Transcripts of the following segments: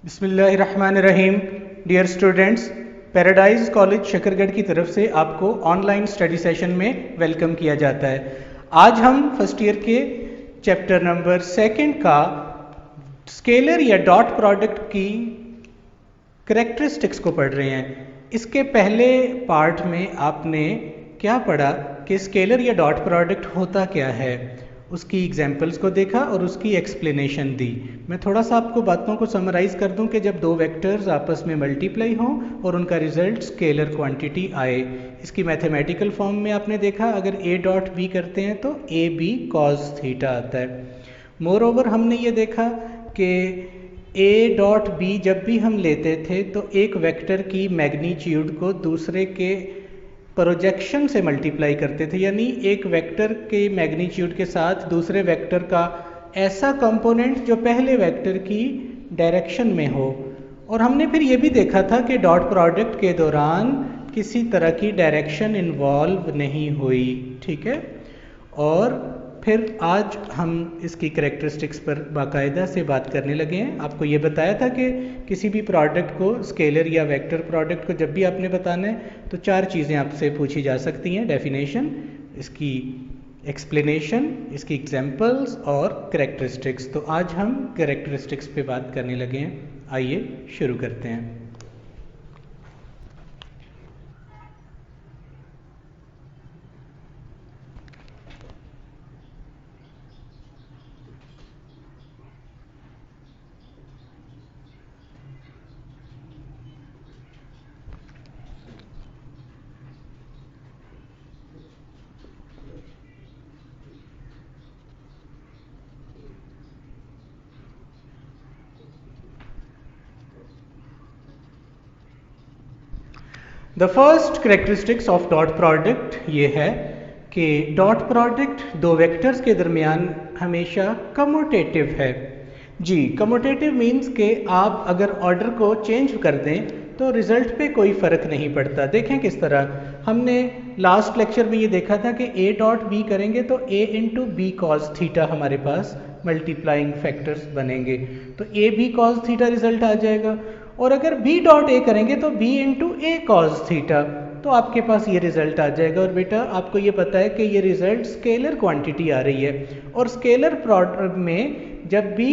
बिस्मिल्लाहिर्रहमानिर्रहीम। Dear students, paradise college Shakargarh की तरफ से आपको ऑनलाइन स्टडी सेशन में वेलकम किया जाता है। आज हम फर्स्ट ईयर के चैप्टर नंबर 2 का स्केलर या डॉट प्रोडक्ट की करैक्टरिस्टिक्स को पढ़ रहे हैं। इसके पहले पार्ट में आपने क्या पढ़ा कि स्केलर या डॉट प्रोडक्ट होता क्या है, उसकी एग्जाम्पल्स को देखा और उसकी एक्सप्लेनेशन दी। मैं थोड़ा सा आपको बातों को समराइज कर दूं कि जब दो वेक्टर्स आपस में मल्टीप्लाई हों और उनका रिजल्ट स्केलर क्वांटिटी आए, इसकी मैथमेटिकल फॉर्म में आपने देखा अगर a डॉट b करते हैं तो ए बी कॉस थीटा आता है। मोर ओवर हमने ये देखा कि a डॉट b जब भी हम लेते थे तो एक वेक्टर की मैग्नीट्यूड को दूसरे के प्रोजेक्शन से मल्टीप्लाई करते थे, यानी एक वेक्टर के मैग्नीट्यूड के साथ दूसरे वेक्टर का ऐसा कंपोनेंट जो पहले वेक्टर की डायरेक्शन में हो। और हमने फिर ये भी देखा था कि डॉट प्रोडक्ट के दौरान किसी तरह की डायरेक्शन इन्वॉल्व नहीं हुई, ठीक है। और फिर आज हम इसकी करैक्टरिस्टिक्स पर बाकायदा से बात करने लगे हैं। आपको ये बताया था कि किसी भी प्रोडक्ट को, स्केलर या वेक्टर प्रोडक्ट को जब भी आपने बताना है तो 4 चीज़ें आपसे पूछी जा सकती हैं: डेफिनेशन, इसकी एक्सप्लेनेशन, इसकी एग्जांपल्स और करैक्टरिस्टिक्स। तो आज हम करैक्टरिस्टिक्स पे बात करने लगे हैं। आइए शुरू करते हैं। The first characteristics of dot product ये है कि डॉट प्रोडक्ट दो वेक्टर्स के दरमियान हमेशा कम्यूटेटिव है। जी, कम्यूटेटिव मीन्स कि आप अगर ऑर्डर को चेंज कर दें तो रिजल्ट पे कोई फ़र्क नहीं पड़ता। देखें किस तरह, हमने लास्ट लेक्चर में ये देखा था कि a डॉट b करेंगे तो a into B cos theta हमारे पास मल्टीप्लाइंग फैक्टर्स बनेंगे, तो a b cos theta result आ जाएगा। और अगर b डॉट a करेंगे तो b into A cos theta, तो आपके पास ये रिजल्ट आ जाएगा। और बेटा आपको ये पता है कि ये रिजल्ट स्केलर क्वांटिटी आ रही है, और स्केलर प्रोडक्ट में जब भी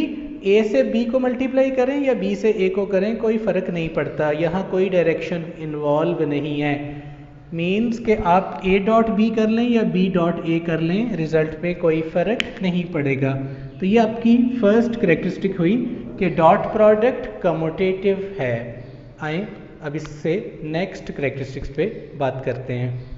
a से b को मल्टीप्लाई करें या b से a को करें कोई फ़र्क नहीं पड़ता, यहाँ कोई डायरेक्शन इन्वॉल्व नहीं है। मीन्स कि आप a डॉट b कर लें या b डॉट a कर लें, रिजल्ट पे कोई फ़र्क नहीं पड़ेगा। तो ये आपकी फर्स्ट करेक्टरिस्टिक हुई कि डॉट प्रोडक्ट कम्यूटेटिव है। आए अब इससे नेक्स्ट करेक्टरिस्टिक्स पे बात करते हैं।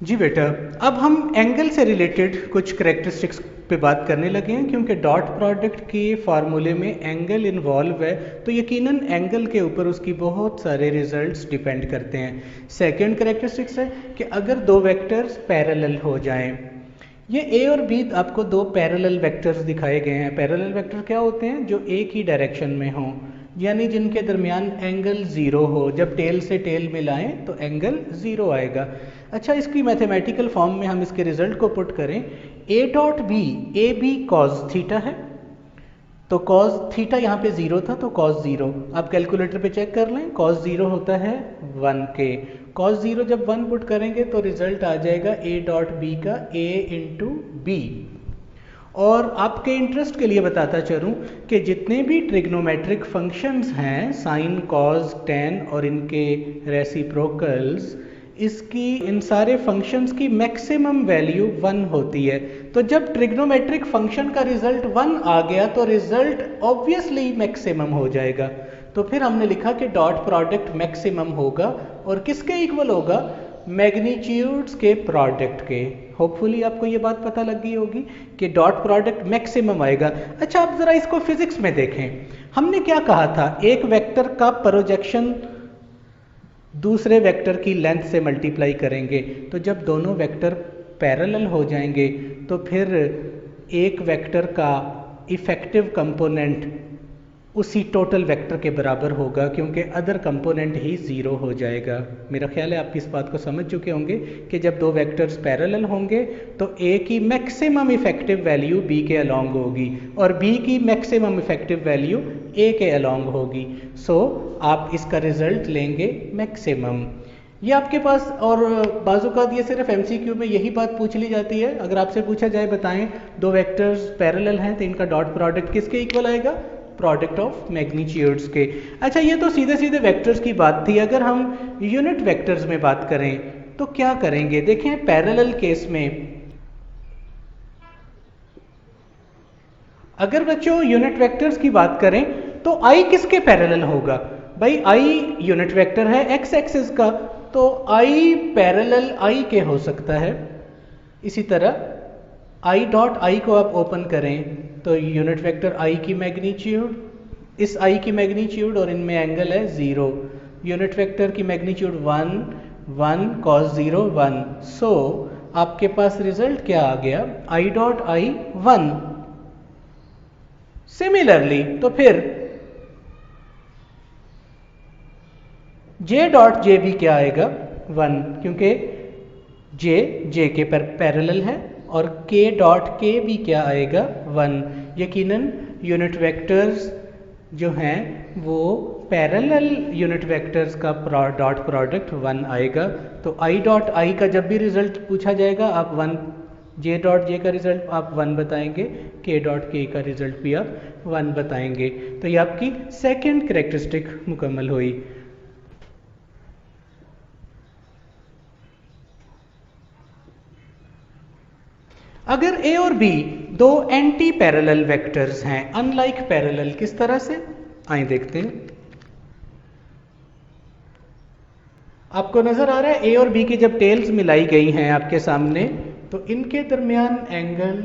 जी बेटा, अब हम एंगल से रिलेटेड कुछ करेक्टरिस्टिक्स पे बात करने लगे हैं, क्योंकि डॉट प्रोडक्ट के फार्मूले में एंगल इन्वॉल्व है, तो यकीनन एंगल के ऊपर उसकी बहुत सारे रिजल्ट्स डिपेंड करते हैं। सेकंड करेक्टरिस्टिक्स है कि अगर दो वेक्टर्स पैरेलल हो जाएं, ये a और b आपको दो पैरेलल वेक्टर्स दिखाए गए हैं। पैरेलल वेक्टर क्या होते हैं? जो एक ही डायरेक्शन में हों, यानी जिनके दरमियान एंगल ज़ीरो हो। जब टेल से टेल मिलाएं तो एंगल ज़ीरो आएगा। अच्छा, इसकी मैथमेटिकल फॉर्म में हम इसके रिजल्ट को पुट करें, a dot b A B cos theta है, तो कॉस थीटा यहाँ पे ज़ीरो था तो कॉस ज़ीरो। आप कैलकुलेटर पे चेक कर लें, कॉस ज़ीरो होता है 1k। कॉस ज़ीरो जब 1 पुट करेंगे तो रिजल्ट आ जाएगा a डॉट b का a इंटू बी। और आपके इंटरेस्ट के लिए बताता चलूँ कि जितने भी ट्रिग्नोमेट्रिक फंक्शंस हैं, साइन, कॉस, टेन और इनके रेसिप्रोकल्स, इसकी इन सारे फंक्शंस की मैक्सिमम वैल्यू 1 होती है। तो जब ट्रिग्नोमेट्रिक फंक्शन का रिजल्ट 1 आ गया तो रिजल्ट ऑब्वियसली मैक्सिमम हो जाएगा। तो फिर हमने लिखा कि डॉट प्रोडक्ट मैक्सिमम होगा और किसके इक्वल होगा, मैग्नीट्यूड्स के प्रोडक्ट के। होपफुली आपको ये बात पता लग गई होगी कि डॉट प्रोडक्ट मैक्सिमम आएगा। अच्छा, आप जरा इसको फिजिक्स में देखें, हमने क्या कहा था, एक वेक्टर का प्रोजेक्शन दूसरे वेक्टर की लेंथ से मल्टीप्लाई करेंगे, तो जब दोनों वेक्टर पैरेलल हो जाएंगे तो फिर एक वेक्टर का इफेक्टिव कंपोनेंट उसी टोटल वेक्टर के बराबर होगा, क्योंकि अदर कंपोनेंट ही ज़ीरो हो जाएगा। मेरा ख्याल है आप इस बात को समझ चुके होंगे कि जब दो वेक्टर्स पैरेलल होंगे तो A की मैक्सिमम इफेक्टिव वैल्यू B के अलॉन्ग होगी और B की मैक्सिमम इफेक्टिव वैल्यू A के अलॉन्ग होगी। सो आप इसका रिजल्ट लेंगे मैक्सिमम। ये आपके पास, और बाज़-औक़ात ये सिर्फ MCQ में यही बात पूछ ली जाती है। अगर आपसे पूछा जाए बताएं दो वेक्टर्स पैरेलल हैं तो इनका डॉट प्रोडक्ट किसके इक्वल आएगा, प्रोडक्ट ऑफ मैग्नीट्यूड्स के। अच्छा, ये तो सीधे सीधे वेक्टर्स की बात थी। अगर हम यूनिट वेक्टर्स में बात करें तो क्या करेंगे, देखें पैरेलल केस में अगर बच्चों यूनिट वेक्टर्स की बात करें तो I किसके पैरेलल होगा, भाई I यूनिट वेक्टर है x एक्सिस का, तो I पैरेलल I के हो सकता है। इसी तरह I डॉट I को आप ओपन करें तो यूनिट वेक्टर I की मैग्नीट्यूड, इस I की मैग्नीट्यूड और इनमें एंगल है 0, यूनिट वेक्टर की मैग्नीट्यूड 1 1 cos 0 1। सो आपके पास रिजल्ट क्या आ गया, I डॉट I 1। सिमिलरली तो फिर J डॉट J भी क्या आएगा, 1, क्योंकि J के पैरेलल है और K डॉट K भी क्या आएगा, 1। यकीनन यूनिट वेक्टर्स जो हैं वो पैरेलल यूनिट वेक्टर्स का डॉट प्रोडक्ट 1 आएगा। तो I डॉट I का जब भी रिजल्ट पूछा जाएगा आप 1, J डॉट J का रिजल्ट आप 1 बताएंगे, K डॉट K का रिजल्ट भी आप 1 बताएंगे। तो ये आपकी सेकंड कैरेक्टरिस्टिक मुकम्मल हुई। अगर A और B दो एंटी पैरेलल वेक्टर्स हैं, अनलाइक पैरेलल, किस तरह से, आइए देखते हैं। आपको नजर आ रहा है A और B की जब टेल्स मिलाई गई हैं आपके सामने तो इनके दरमियान एंगल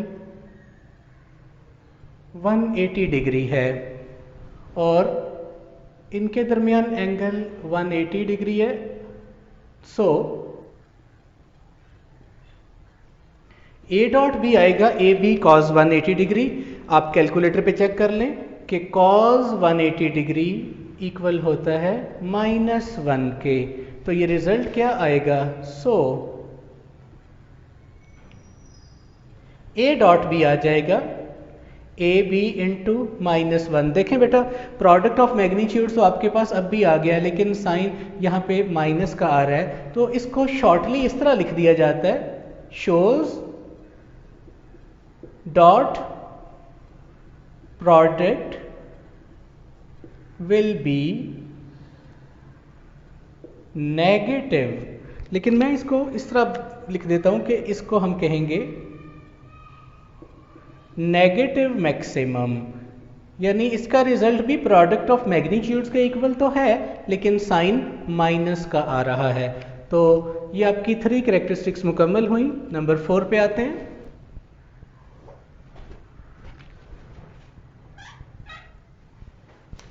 180 डिग्री है और इनके दरमियान एंगल 180 डिग्री है। सो A डॉट B आएगा ए बी कॉस 180 डिग्री। आप कैलकुलेटर पे चेक कर लें कि कॉस 180 डिग्री इक्वल होता है -1 के। तो ये रिजल्ट क्या आएगा, सो A डॉट B आ जाएगा ए बी इंटू -1। देखें बेटा, प्रोडक्ट ऑफ मैग्नीट्यूड तो आपके पास अब भी आ गया है, लेकिन साइन यहाँ पे माइनस का आ रहा है, तो इसको शॉर्टली इस तरह लिख दिया जाता है, shows dot product will be negative. लेकिन मैं इसको इस तरह लिख देता हूं कि इसको हम कहेंगे नेगेटिव मैक्सिमम, यानी इसका रिजल्ट भी प्रोडक्ट ऑफ मैग्नीट्यूड्स के इक्वल तो है लेकिन साइन माइनस का आ रहा है। तो ये आपकी 3 कैरेक्टरिस्टिक्स मुकम्मल हुई। नंबर 4 पे आते हैं।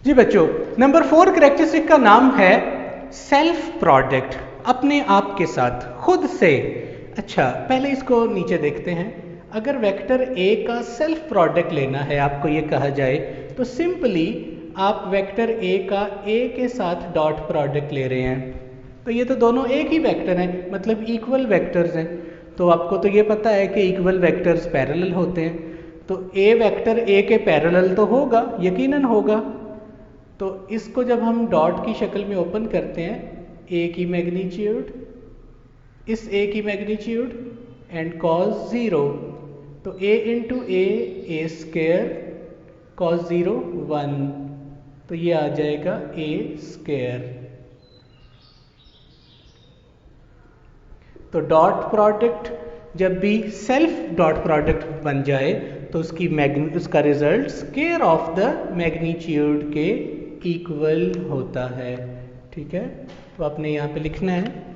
जी बच्चों, नंबर 4 कैरेक्टरिस्टिक का नाम है सेल्फ प्रोडक्ट, अपने आप के साथ, खुद से। अच्छा, पहले इसको नीचे देखते हैं। अगर वेक्टर A का सेल्फ प्रोडक्ट लेना है, आपको ये कहा जाए, तो सिंपली आप वेक्टर A का A के साथ डॉट प्रोडक्ट ले रहे हैं, तो ये तो दोनों एक ही वेक्टर हैं, मतलब इक्वल वेक्टर्स हैं। तो आपको तो ये पता है कि इक्वल वेक्टर्स पैरेलल होते हैं, तो A वेक्टर A के पैरेलल तो होगा, यकीनन होगा। तो इसको जब हम डॉट की शक्ल में ओपन करते हैं, A की मैग्नीट्यूड, इस A की मैग्नीट्यूड एंड cos 0, तो A into A square, cos 0 1, तो ये आ जाएगा A स्क्वायर। तो डॉट प्रोडक्ट जब भी सेल्फ डॉट प्रोडक्ट बन जाए तो उसका result square of the magnitude के इक्वल होता है। ठीक है, तो आपने यहाँ पे लिखना है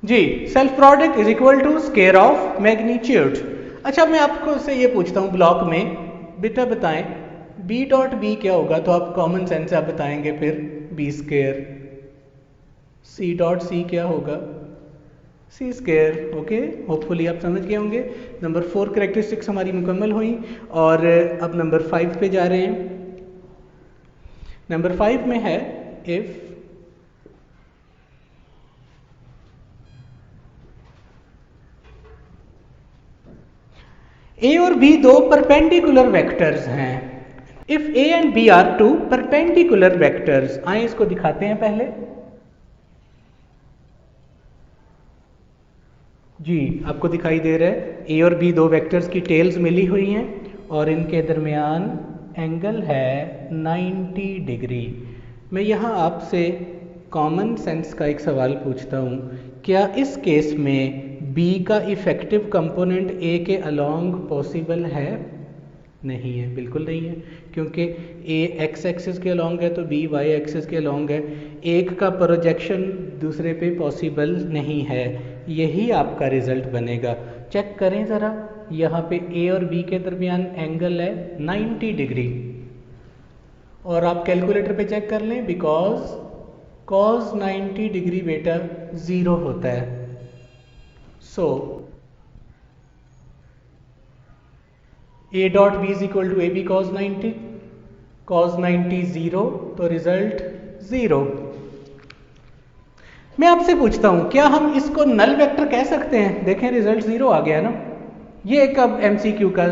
जी, self product is equal to square of magnitude. अच्छा, मैं आपको से ये पूछता हूँ ब्लॉक में, बेटा बताएं बी डॉट बी क्या होगा, तो आप कॉमन सेंस से आप बताएंगे फिर B square. C dot C क्या होगा, सी स्क्वायर। ओके, होपफुली आप समझ गए होंगे। नंबर 4 कैरेक्टरिस्टिक्स हमारी मुकम्मल हुई और अब नंबर 5 पे जा रहे हैं। नंबर 5 में है इफ ए और बी दो परपेंडिकुलर वेक्टर्स हैं। If A and B are two perpendicular vectors, आए इसको दिखाते हैं पहले। जी, आपको दिखाई दे रहा है ए और बी दो वेक्टर्स की टेल्स मिली हुई हैं और इनके दरमियान एंगल है 90 डिग्री। मैं यहाँ आपसे कॉमन सेंस का एक सवाल पूछता हूँ, क्या इस केस में B का इफेक्टिव कंपोनेंट A के अलोंग पॉसिबल है? नहीं है, बिल्कुल नहीं है, क्योंकि A x एक्सिस के अलोंग है तो B y एक्सिस के अलोंग है। एक का प्रोजेक्शन दूसरे पे पॉसिबल नहीं है। यही आपका रिजल्ट बनेगा। चेक करें ज़रा, यहाँ पे A और B के दरमियान एंगल है 90 डिग्री और आप कैलकुलेटर पे चेक कर लें, बिकॉज cos 90 डिग्री बेटा 0 होता है। So A dot B is equal to AB cos 90, cos 90 0, तो रिजल्ट 0। मैं आपसे पूछता हूं, क्या हम इसको नल वेक्टर कह सकते हैं? देखें रिजल्ट 0 आ गया ना। ये एक अब MCQ का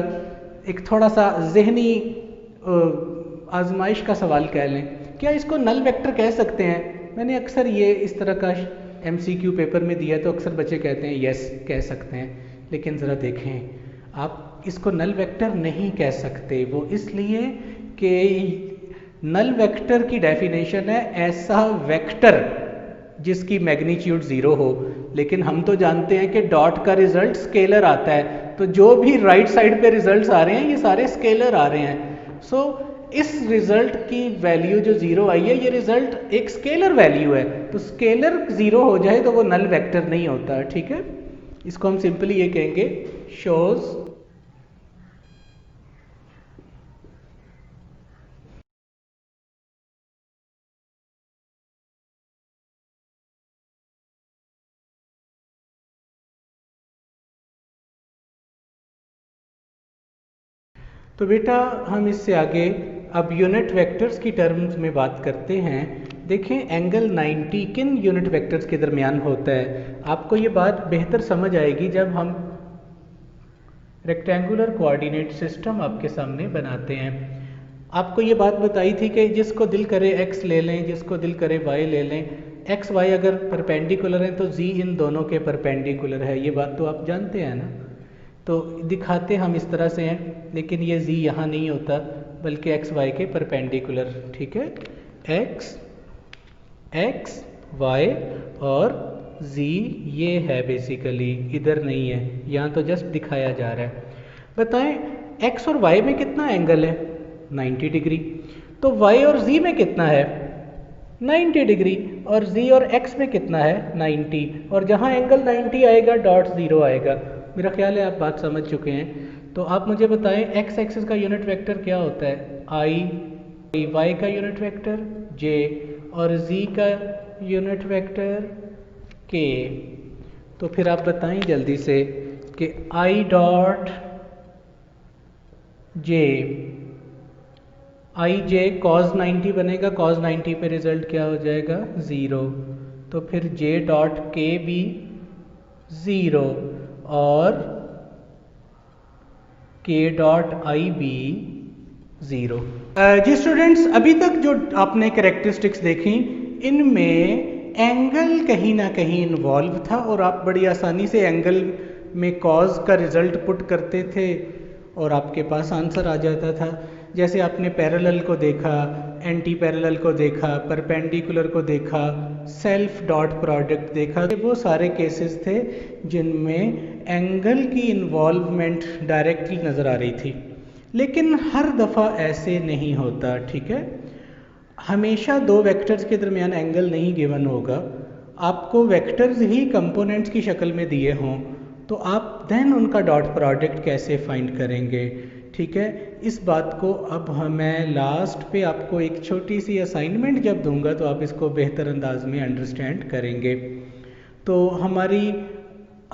एक थोड़ा सा जहनी आजमाइश का सवाल कह लें, क्या इसको नल वेक्टर कह सकते हैं? मैंने अक्सर ये इस तरह का MCQ पेपर में दिया तो अक्सर बच्चे कहते हैं यस कह सकते हैं, लेकिन ज़रा देखें आप इसको नल वेक्टर नहीं कह सकते। वो इसलिए कि नल वेक्टर की डेफिनेशन है ऐसा वेक्टर जिसकी मैग्नीट्यूड 0 हो, लेकिन हम तो जानते हैं कि डॉट का रिजल्ट स्केलर आता है, तो जो भी राइट साइड पे रिजल्ट्स आ रहे हैं ये सारे स्केलर आ रहे हैं। सो इस रिजल्ट की वैल्यू जो 0 आई है, ये रिजल्ट एक स्केलर वैल्यू है, तो स्केलर 0 हो जाए तो वो नल वेक्टर नहीं होता। ठीक है, इसको हम सिंपली ये कहेंगे शोज तो बेटा हम इससे आगे अब यूनिट वेक्टर्स की टर्म्स में बात करते हैं। देखें एंगल 90 किन यूनिट वेक्टर्स के दरमियान होता है। आपको ये बात बेहतर समझ आएगी जब हम रेक्टेंगुलर कोऑर्डिनेट सिस्टम आपके सामने बनाते हैं। आपको ये बात बताई थी कि जिसको दिल करे x ले लें, जिसको दिल करे y ले लें। x y अगर परपेंडिकुलर हैं तो z इन दोनों के परपेंडिकुलर है, ये बात तो आप जानते हैं ना। तो दिखाते हम इस तरह से हैं, लेकिन ये z यहाँ नहीं होता बल्कि x y के परपेंडिकुलर। ठीक है, x y और z ये है बेसिकली, इधर नहीं है, यहाँ तो जस्ट दिखाया जा रहा है। बताएं x और y में कितना एंगल है? 90 डिग्री। तो y और z में कितना है? 90 डिग्री। और z और x में कितना है? 90। और जहाँ एंगल 90 आएगा डॉट 0 आएगा। मेरा ख्याल है आप बात समझ चुके हैं। तो आप मुझे बताएं x एक्सिस का यूनिट वेक्टर क्या होता है? i, y का यूनिट वेक्टर j और z का यूनिट वेक्टर k। तो फिर आप बताएं जल्दी से कि i dot j, i j cos 90 बनेगा, cos 90 पे रिजल्ट क्या हो जाएगा? 0। तो फिर j डॉट k भी 0 और k डॉट i भी 0। जी स्टूडेंट्स, अभी तक जो आपने कैरेक्टरिस्टिक्स देखी इनमें एंगल कहीं ना कहीं इन्वॉल्व था और आप बड़ी आसानी से एंगल में कॉज का रिजल्ट पुट करते थे और आपके पास आंसर आ जाता था। जैसे आपने पैरेलल को देखा, एंटी पैरेलल को देखा, परपेंडिकुलर को देखा, सेल्फ डॉट प्रोडक्ट देखा। वो सारे केसेस थे जिनमें एंगल की इन्वॉल्वमेंट डायरेक्टली नज़र आ रही थी। लेकिन हर दफ़ा ऐसे नहीं होता, ठीक है। हमेशा दो वेक्टर्स के दरमियान एंगल नहीं गिवन होगा। आपको वेक्टर्स ही कंपोनेंट्स की शक्ल में दिए हों तो आप देन उनका डॉट प्रोडक्ट कैसे फाइंड करेंगे, ठीक है। इस बात को अब मैं लास्ट पे आपको एक छोटी सी असाइनमेंट जब दूंगा तो आप इसको बेहतर अंदाज में अंडरस्टैंड करेंगे। तो हमारी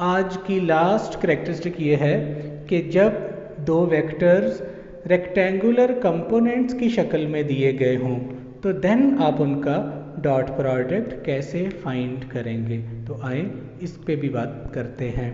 आज की लास्ट करैक्टरिस्टिक ये है कि जब दो वेक्टर्स रेक्टेंगुलर कंपोनेंट्स की शक्ल में दिए गए हों तो देन आप उनका डॉट प्रोडक्ट कैसे फाइंड करेंगे। तो आए इस पे भी बात करते हैं।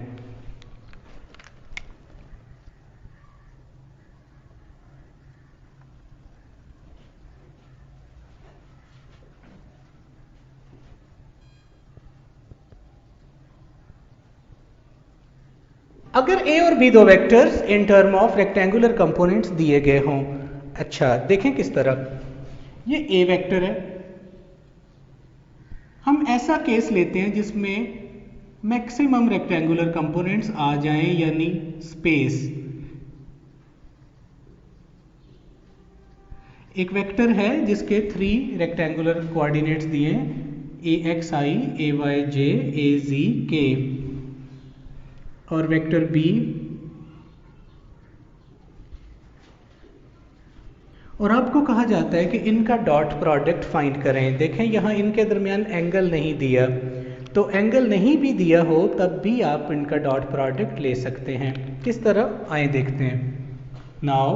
अगर ए और बी दो vectors in term of rectangular components दिए गए हों, अच्छा देखें किस तरह, ये ए वेक्टर है। हम ऐसा केस लेते हैं जिसमें मैक्सिमम रेक्टेंगुलर कंपोनेंट्स आ जाएं, यानी स्पेस। एक वेक्टर है जिसके 3 रेक्टेंगुलर कोऑर्डिनेट्स दिए हैं, ए एक्स आई, ए वाई जे, ए जी के, और वेक्टर बी, और आपको कहा जाता है कि इनका डॉट प्रोडक्ट फाइंड करें। देखें यहाँ इनके दरमियान एंगल नहीं दिया, तो एंगल नहीं भी दिया हो तब भी आप इनका डॉट प्रोडक्ट ले सकते हैं। किस तरह, आए देखते हैं। नाउ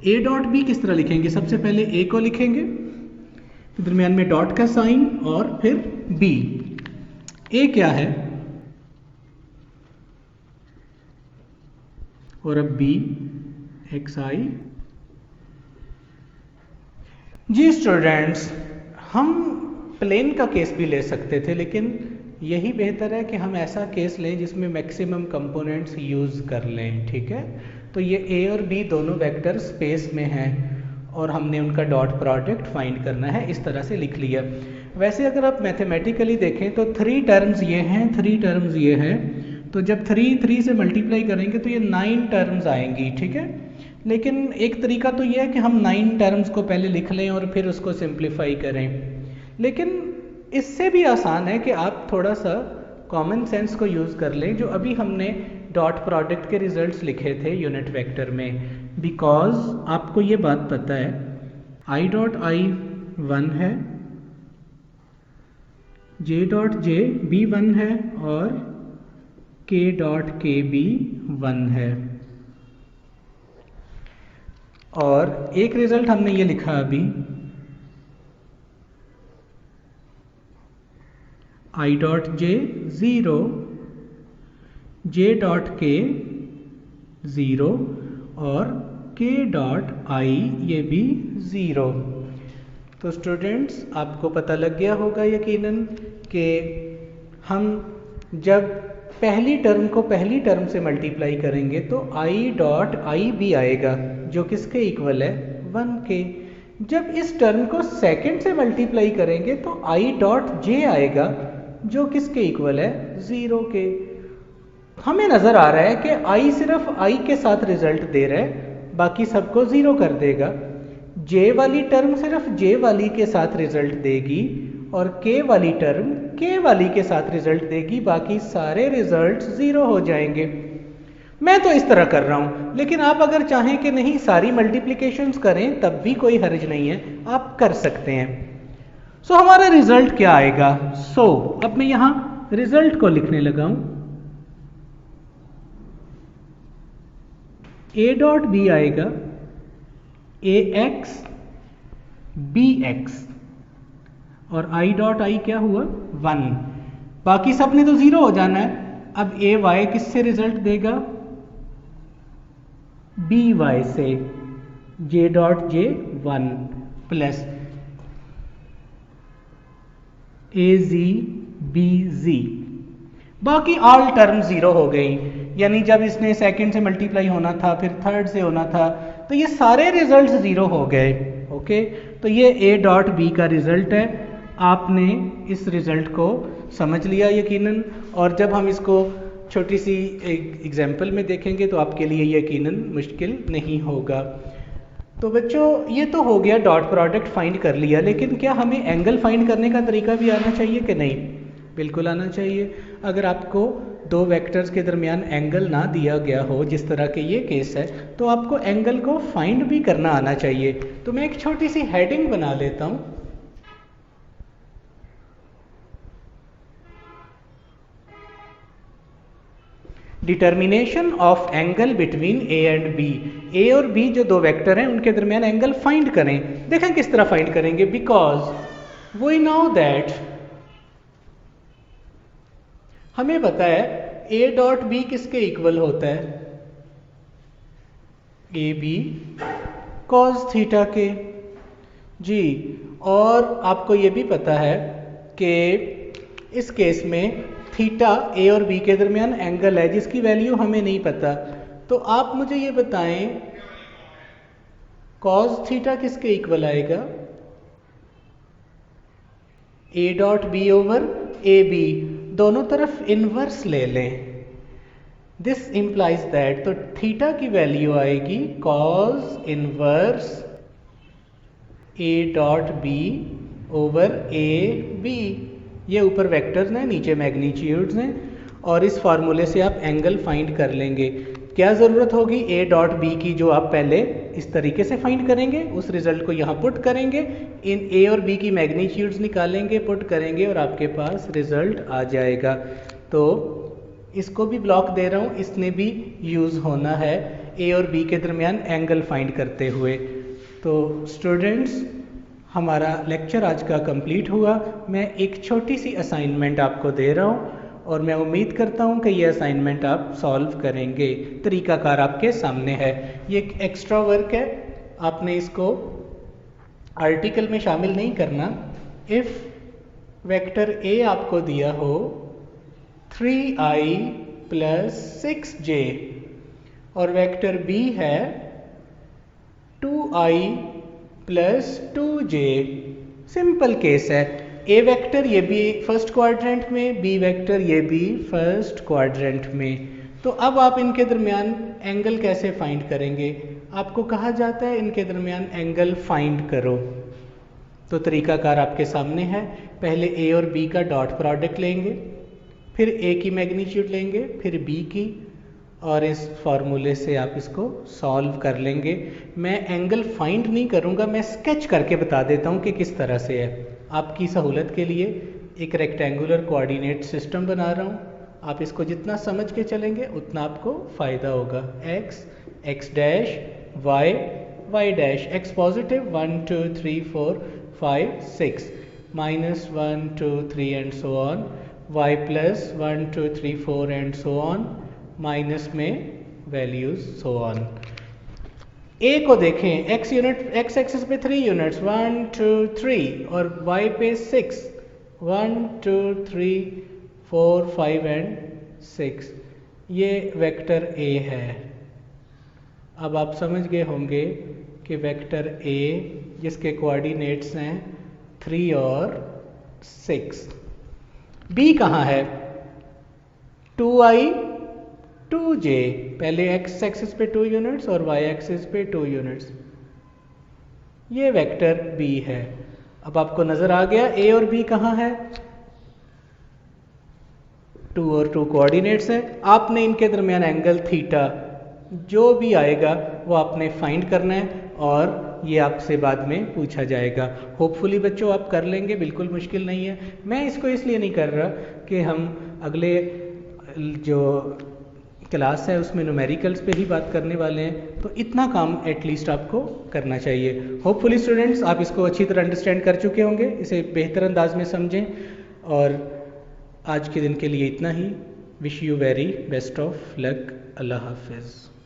ए डॉट बी किस तरह लिखेंगे, सबसे पहले ए को लिखेंगे, दरमियान में डॉट का साइन, और फिर बी। ए क्या है और अब बी एक्स आई। जी स्टूडेंट्स, हम प्लेन का केस भी ले सकते थे, लेकिन यही बेहतर है कि हम ऐसा केस लें जिसमें मैक्सिमम कंपोनेंट्स यूज़ कर लें, ठीक है। तो ये ए और बी दोनों वेक्टर स्पेस में हैं और हमने उनका डॉट प्रोडक्ट फाइंड करना है, इस तरह से लिख लिया। वैसे अगर आप मैथमेटिकली देखें तो 3 टर्म्स ये हैं, 3 टर्म्स ये हैं, तो जब 3 से मल्टीप्लाई करेंगे तो ये 9 टर्म्स आएंगी, ठीक है। लेकिन एक तरीका तो ये है कि हम 9 टर्म्स को पहले लिख लें और फिर उसको सिंप्लीफाई करें, लेकिन इससे भी आसान है कि आप थोड़ा सा कॉमन सेंस को यूज़ कर लें। जो अभी हमने डॉट प्रोडक्ट के रिजल्ट्स लिखे थे यूनिट वेक्टर में, बिकॉज आपको ये बात पता है आई डॉट आई 1 है, जे डॉट जे भी 1 है, और के डॉट के भी 1 है। और एक रिजल्ट हमने ये लिखा अभी, I dot J 0, J dot के 0, और के डॉट आई ये भी 0। तो स्टूडेंट्स आपको पता लग गया होगा यकीनन कि हम जब पहली टर्म को पहली टर्म से मल्टीप्लाई करेंगे तो आई डॉट आई भी आएगा जो किसके इक्वल है, 1 के। जब इस टर्म को सेकंड से मल्टीप्लाई करेंगे तो आई डॉट जे आएगा जो किसके इक्वल है, 0 के। हमें नजर आ रहा है कि आई सिर्फ आई के साथ रिजल्ट दे रहा है, बाकी सबको 0 कर देगा। जे वाली टर्म सिर्फ जे वाली के साथ रिजल्ट देगी और के वाली टर्म के वाली के साथ रिजल्ट देगी, बाकी सारे रिजल्ट 0 हो जाएंगे। मैं तो इस तरह कर रहा हूं, लेकिन आप अगर चाहें कि नहीं सारी मल्टीप्लिकेशंस करें तब भी कोई हर्ज नहीं है, आप कर सकते हैं। सो हमारा रिजल्ट क्या आएगा। अब मैं यहां रिजल्ट को लिखने लगा हूं, ए डॉट बी आएगा ए एक्स बी एक्स, और आई डॉट आई क्या हुआ, 1। बाकी सब ने तो 0 हो जाना है। अब ए वाई किससे रिजल्ट देगा, बी वाई से, जे डॉट जे 1 प्लस ए जी बी जी। बाकी ऑल टर्म 0 हो गई, यानी जब इसने सेकंड से मल्टीप्लाई होना था, फिर थर्ड से होना था, तो ये सारे रिजल्ट्स ज़ीरो हो गए। ओके, तो ये ए डॉट बी का रिज़ल्ट है। आपने इस रिज़ल्ट को समझ लिया यकीनन, और जब हम इसको छोटी सी एग्जाम्पल में देखेंगे तो आपके लिए यकीनन मुश्किल नहीं होगा। तो बच्चों, ये तो हो गया डॉट प्रोडक्ट फाइंड कर लिया, लेकिन क्या हमें एंगल फाइंड करने का तरीका भी आना चाहिए कि नहीं? बिल्कुल आना चाहिए। अगर आपको दो वेक्टर्स के दरमियान एंगल ना दिया गया हो, जिस तरह के ये केस है, तो आपको एंगल को फाइंड भी करना आना चाहिए। तो मैं एक छोटी सी हेडिंग बना लेता हूँ। Determination of angle between A and B. A और बी जो दो वेक्टर हैं उनके दरमियान एंगल फाइंड करें। देखें किस तरह फाइंड करेंगे। बिकॉज वी नो दैट, हमें पता है ए डॉट बी किसके इक्वल होता है? ए बी कॉस थीटा के जी। और आपको ये भी पता है कि इस केस में थीटा ए और बी के दरमियान एंगल है जिसकी वैल्यू हमें नहीं पता। तो आप मुझे ये बताएं कॉस थीटा किसके इक्वल आएगा? A dot B over A B. दोनों तरफ इनवर्स ले लें। दिस इंप्लाइज दैट, तो थीटा की वैल्यू आएगी cos inverse A dot B over A B. ये ऊपर वेक्टर्स हैं, नीचे मैग्नीट्यूड्स हैं, और इस फार्मूले से आप एंगल फाइंड कर लेंगे। क्या ज़रूरत होगी? ए डॉट बी की, जो आप पहले इस तरीके से फाइंड करेंगे, उस रिजल्ट को यहाँ पुट करेंगे, इन ए और बी की मैग्नीट्यूड्स निकालेंगे, पुट करेंगे, और आपके पास रिजल्ट आ जाएगा। तो इसको भी ब्लॉक दे रहा हूँ, इसने भी यूज़ होना है ए और बी के दरमियान एंगल फाइंड करते हुए। तो स्टूडेंट्स, हमारा लेक्चर आज का कंप्लीट हुआ। मैं एक छोटी सी असाइनमेंट आपको दे रहा हूँ, और मैं उम्मीद करता हूँ कि ये असाइनमेंट आप सॉल्व करेंगे। तरीकाकार आपके सामने है। ये एक एक्स्ट्रा वर्क है, आपने इसको आर्टिकल में शामिल नहीं करना। इफ़ वेक्टर ए आपको दिया हो 3i + 6j और वेक्टर बी है 2i + 2j। सिंपल केस है। ए वेक्टर ये भी फर्स्ट क्वाड्रेंट में, बी वेक्टर ये भी फर्स्ट क्वाड्रेंट में। तो अब आप इनके दरमियान एंगल कैसे फाइंड करेंगे? आपको कहा जाता है इनके दरमियान एंगल फाइंड करो। तो तरीकाकार आपके सामने है। पहले ए और बी का डॉट प्रोडक्ट लेंगे, फिर ए की मैग्नीट्यूड लेंगे, फिर बी की, और इस फार्मूले से आप इसको सॉल्व कर लेंगे। मैं एंगल फाइंड नहीं करूँगा, मैं स्केच करके बता देता हूँ कि किस तरह से है। आपकी सहूलत के लिए एक रेक्टेंगुलर कोऑर्डिनेट सिस्टम बना रहा हूँ। आप इसको जितना समझ के चलेंगे उतना आपको फ़ायदा होगा। x, x dash, y, y dash, x positive 1 2 3 4 5 6, -1 2 3 and so on, y plus 1 2 3 4 and so on, minus में वैल्यूज सो ऑन। a को देखें, x यूनिट, x एक्सिस पे 3 यूनिट्स 1 2 3 और y पे 6 1 2 3 4 5 एंड 6। ये वेक्टर a है। अब आप समझ गए होंगे कि वेक्टर a जिसके कोऑर्डिनेट्स हैं 3 और 6। b कहाँ है? 2i 2j। पहले x एक्सिस पे 2 यूनिट्स और y एक्सिस पे 2 यूनिट्स। ये वेक्टर b है। अब आपको नजर आ गया a और b कहाँ है? 2 और 2 कोऑर्डिनेट्स है। आपने इनके दरमियान एंगल थीटा जो भी आएगा वो आपने फाइंड करना है, और ये आपसे बाद में पूछा जाएगा। होपफुली बच्चों आप कर लेंगे, बिल्कुल मुश्किल नहीं है। मैं इसको इसलिए नहीं कर रहा कि हम अगले जो क्लास है उसमें न्यूमेरिकल्स पे ही बात करने वाले हैं, तो इतना काम एटलीस्ट आपको करना चाहिए। होपफुली स्टूडेंट्स आप इसको अच्छी तरह अंडरस्टैंड कर चुके होंगे, इसे बेहतर अंदाज में समझें। और आज के दिन के लिए इतना ही। Wish you very best of luck. अल्लाह हाफिज़।